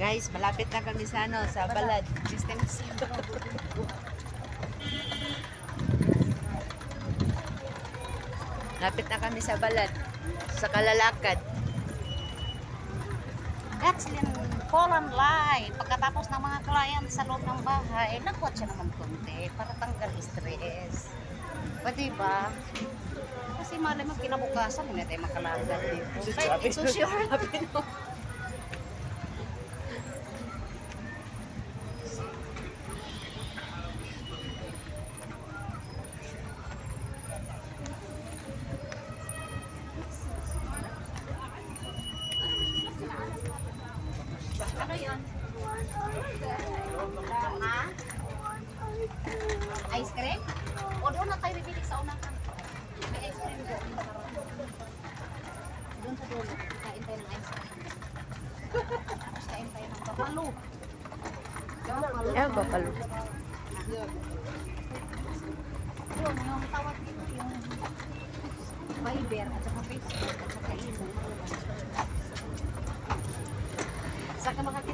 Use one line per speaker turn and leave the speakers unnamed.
Guys, malapit na kami sa ano, sa Balad. Lapit na kami sa Balad. Sa Kalalakad.
That's in Poland Live. Pagkatapos ng mga client sa loob ng bahay, nagwat siya naman konti para tanggal stress. Pwede ba? Kasi malay mo kinabukasan, hindi tayo makalagad dito. Kahit social happy no. Ano yun? Ha? Ice cream? O doon na tayo bibili sa unang kanto. May ice cream doon. Doon sa dulo. Kain tayo ng ice cream. Tapos kain tayo ng bapalo.
Bapalo.
Doon, yung tawag dito yung Viber at saka Facebook at saka email. Saan ka makakita?